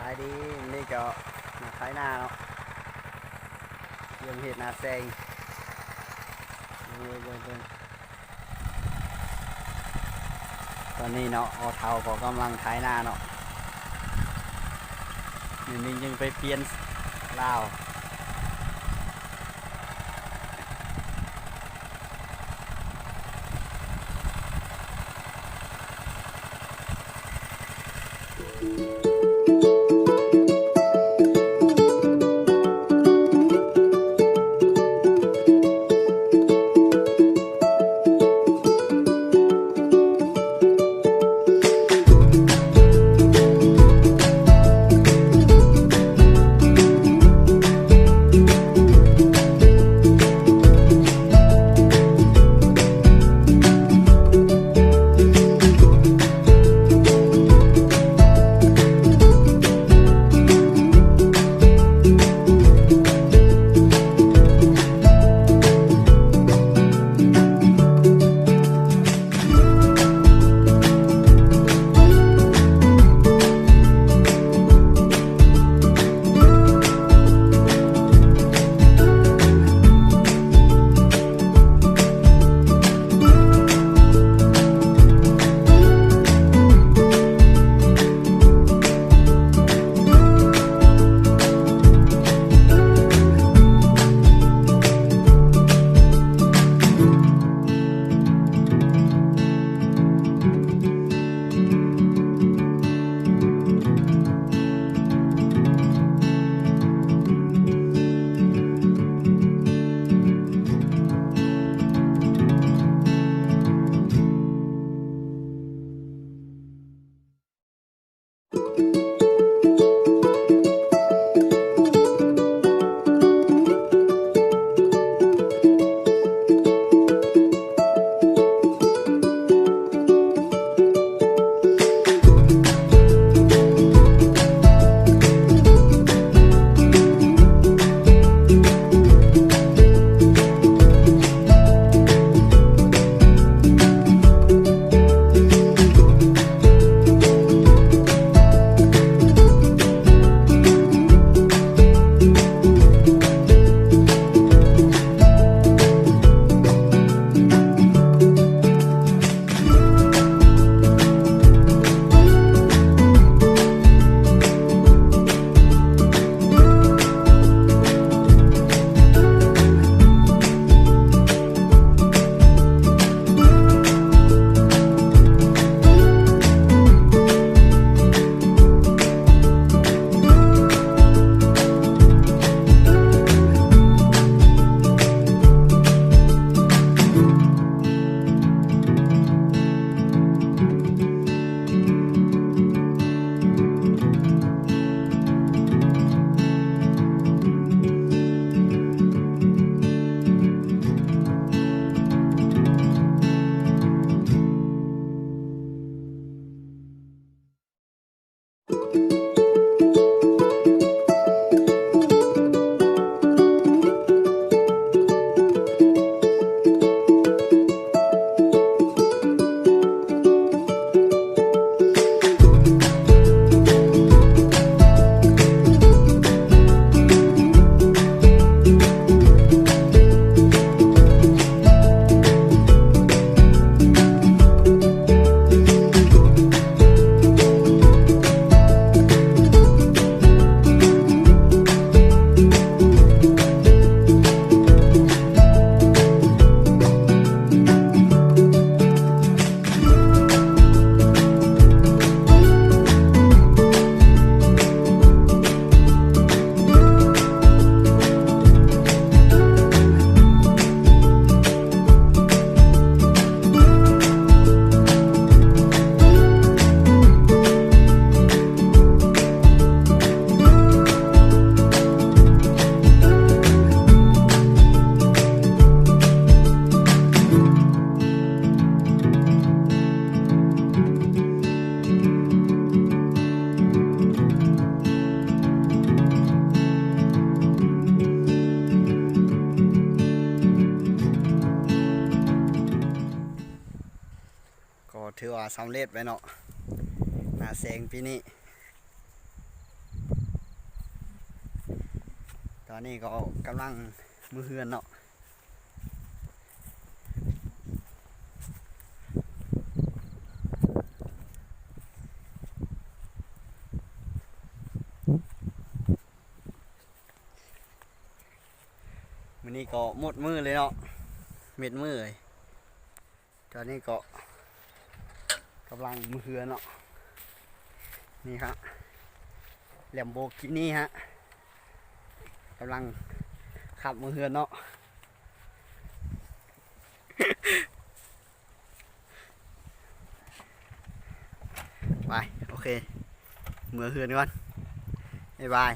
ายดีนี่ก็มาท้ายหน้าเนาะยังเห็ดนาแซงตอนนี้เนาะออเทาก็กำลังท้ายหน้าเนาะนี่ยังไปเปลี่ยนลาวก็ถือว่าสำเร็จไปเนาะนาแซงปีนี้ ตอนนี้ก็กำลังมือเฮือนเนาะวันนี้ก็หมดมือเลยเนาะเม็ดมือเลยตอนนี้ก็กำลังมือเฮือนเนาะนี่ครับแลมโบกินี่ฮะกำลังขับมือเฮือนเนาะ ไปโอเคมือเฮือนก่อนบ๊ายบาย